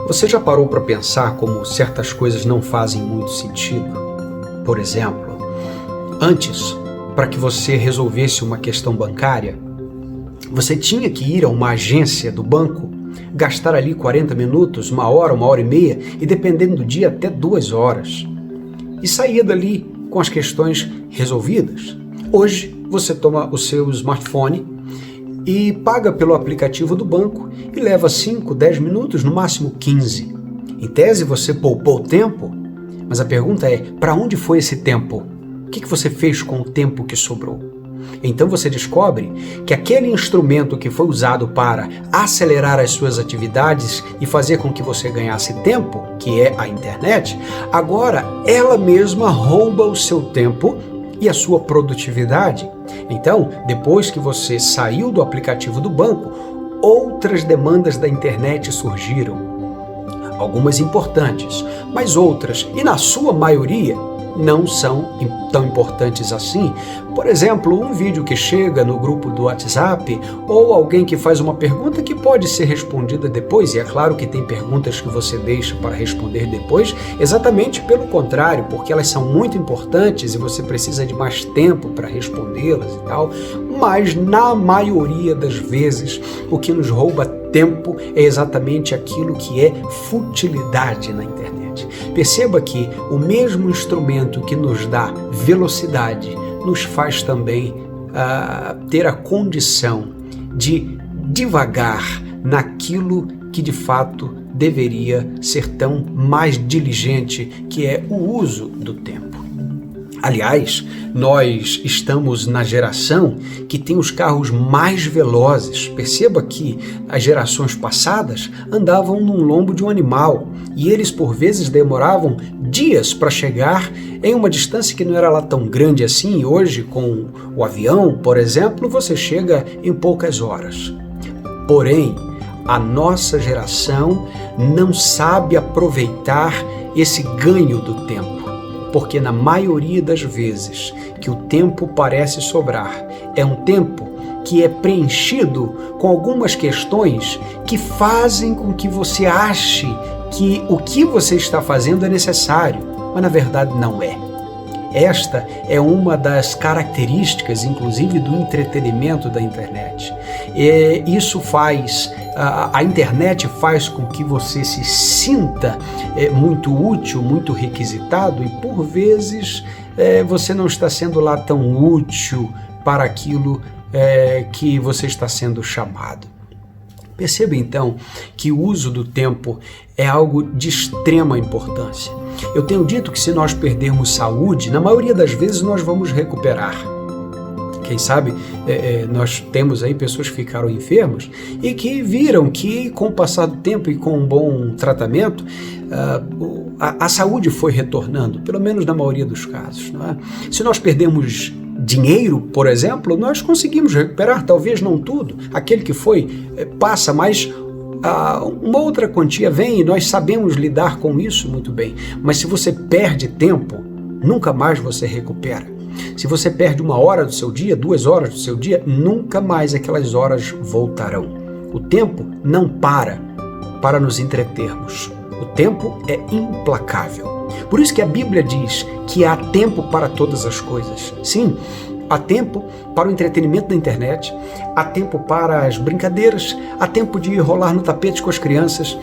Você já parou para pensar como certas coisas não fazem muito sentido? Por exemplo, antes, para que você resolvesse uma questão bancária, você tinha que ir a uma agência do banco, gastar ali 40 minutos, 1 hora e meia e, dependendo do dia, até 2 horas. E saía dali com as questões resolvidas. Hoje, você toma o seu smartphone e paga pelo aplicativo do banco e leva 5, 10 minutos, no máximo 15. Em tese, você poupou tempo, mas a pergunta é, para onde foi esse tempo? O que você fez com o tempo que sobrou? Então você descobre que aquele instrumento que foi usado para acelerar as suas atividades e fazer com que você ganhasse tempo, que é a internet, agora ela mesma rouba o seu tempo e a sua produtividade. Então, depois que você saiu do aplicativo do banco, outras demandas da internet surgiram. Algumas importantes, mas outras, e na sua maioria, não são tão importantes assim. Por exemplo, um vídeo que chega no grupo do WhatsApp ou alguém que faz uma pergunta que pode ser respondida depois, e é claro que tem perguntas que você deixa para responder depois, exatamente pelo contrário, porque elas são muito importantes e você precisa de mais tempo para respondê-las e tal, mas na maioria das vezes o que nos rouba tempo é exatamente aquilo que é futilidade na internet. Perceba que o mesmo instrumento que nos dá velocidade nos faz também ter a condição de divagar naquilo que de fato deveria ser tão mais diligente, que é o uso do tempo. Aliás, nós estamos na geração que tem os carros mais velozes. Perceba que as gerações passadas andavam num lombo de um animal e eles por vezes demoravam dias para chegar em uma distância que não era lá tão grande assim. E hoje, com o avião, por exemplo, você chega em poucas horas. Porém, a nossa geração não sabe aproveitar esse ganho do tempo. Porque na maioria das vezes que o tempo parece sobrar, é um tempo que é preenchido com algumas questões que fazem com que você ache que o que você está fazendo é necessário, mas na verdade não é. Esta é uma das características, inclusive, do entretenimento da internet. Isso faz, a internet faz com que você se sinta muito útil, muito requisitado e, por vezes, você não está sendo lá tão útil para aquilo que você está sendo chamado. Perceba, então, que o uso do tempo é algo de extrema importância. Eu tenho dito que se nós perdermos saúde, na maioria das vezes nós vamos recuperar. Quem sabe nós temos aí pessoas que ficaram enfermas e que viram que com o passar do tempo e com um bom tratamento, a saúde foi retornando, pelo menos na maioria dos casos, não é? Se nós perdemos dinheiro, por exemplo, nós conseguimos recuperar, talvez não tudo. Aquele que foi, passa, mas uma outra quantia vem e nós sabemos lidar com isso muito bem. Mas se você perde tempo, nunca mais você recupera. Se você perde 1 hora do seu dia, 2 horas do seu dia, nunca mais aquelas horas voltarão. O tempo não para nos entretermos. O tempo é implacável. Por isso que a Bíblia diz que há tempo para todas as coisas. Sim, há tempo para o entretenimento da internet, há tempo para as brincadeiras, há tempo de rolar no tapete com as crianças,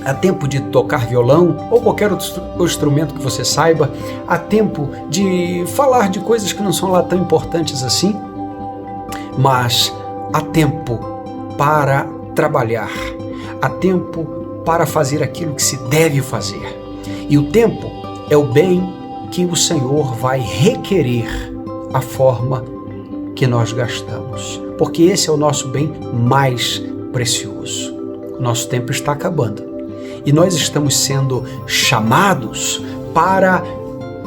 há tempo de tocar violão ou qualquer outro instrumento que você saiba, há tempo de falar de coisas que não são lá tão importantes assim, mas há tempo para trabalhar, há tempo para fazer aquilo que se deve fazer. E o tempo é o bem que o Senhor vai requerer a forma que nós gastamos, porque esse é o nosso bem mais precioso. O nosso tempo está acabando e nós estamos sendo chamados para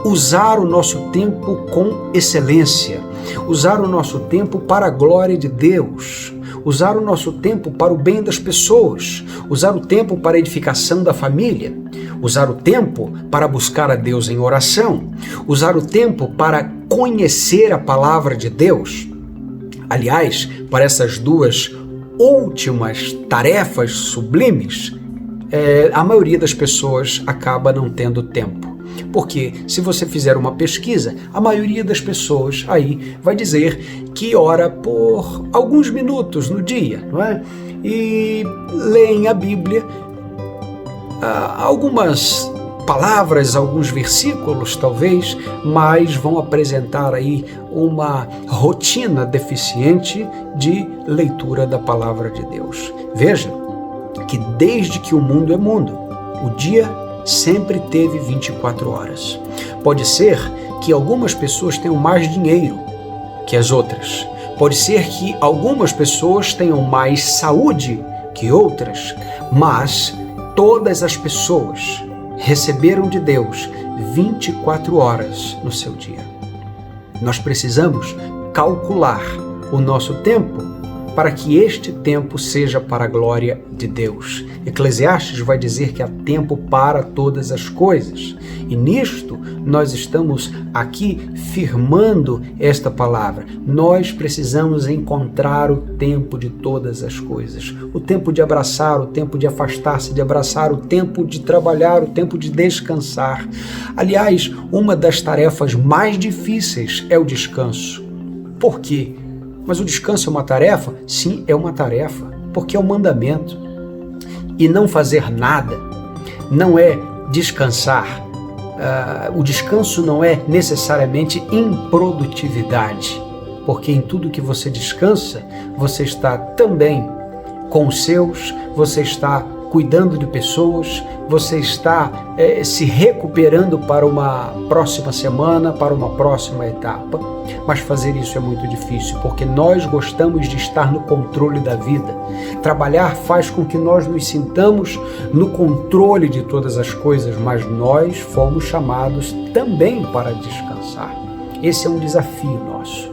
usar o nosso tempo com excelência, usar o nosso tempo para a glória de Deus, usar o nosso tempo para o bem das pessoas, usar o tempo para a edificação da família, usar o tempo para buscar a Deus em oração, usar o tempo para conhecer a palavra de Deus. Aliás, para essas duas últimas tarefas sublimes, a maioria das pessoas acaba não tendo tempo. Porque se você fizer uma pesquisa, a maioria das pessoas aí vai dizer que ora por alguns minutos no dia, não é? E leem a Bíblia, algumas palavras, alguns versículos talvez, mas vão apresentar aí uma rotina deficiente de leitura da palavra de Deus. Veja que desde que o mundo é mundo, o dia sempre teve 24 horas. Pode ser que algumas pessoas tenham mais dinheiro que as outras. Pode ser que algumas pessoas tenham mais saúde que outras, mas todas as pessoas receberam de Deus 24 horas no seu dia. Nós precisamos calcular o nosso tempo para que este tempo seja para a glória de Deus. Eclesiastes vai dizer que há tempo para todas as coisas. E nisto nós estamos aqui firmando esta palavra. Nós precisamos encontrar o tempo de todas as coisas. O tempo de abraçar, o tempo de afastar-se de abraçar, o tempo de trabalhar, o tempo de descansar. Aliás, uma das tarefas mais difíceis é o descanso. Por quê? Mas o descanso é uma tarefa? Sim, é uma tarefa, porque é um mandamento. E não fazer nada não é descansar. O descanso não é necessariamente improdutividade, porque em tudo que você descansa, você está também com os seus, você está cuidando de pessoas, você está se recuperando para uma próxima semana, para uma próxima etapa. Mas fazer isso é muito difícil, porque nós gostamos de estar no controle da vida. Trabalhar faz com que nós nos sintamos no controle de todas as coisas, mas nós fomos chamados também para descansar. Esse é um desafio nosso.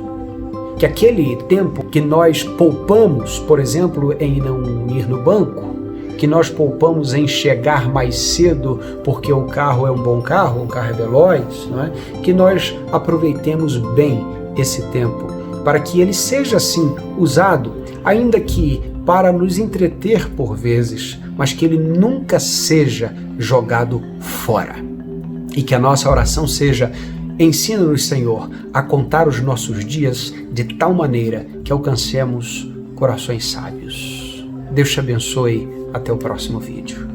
Que aquele tempo que nós poupamos, por exemplo, em não ir no banco, que nós poupamos em chegar mais cedo porque o carro é um bom carro, o carro é veloz, não é? Que nós aproveitemos bem esse tempo, para que ele seja assim usado, ainda que para nos entreter por vezes, mas que ele nunca seja jogado fora. E que a nossa oração seja: ensina-nos, Senhor, a contar os nossos dias de tal maneira que alcancemos corações sábios. Deus te abençoe. Até o próximo vídeo.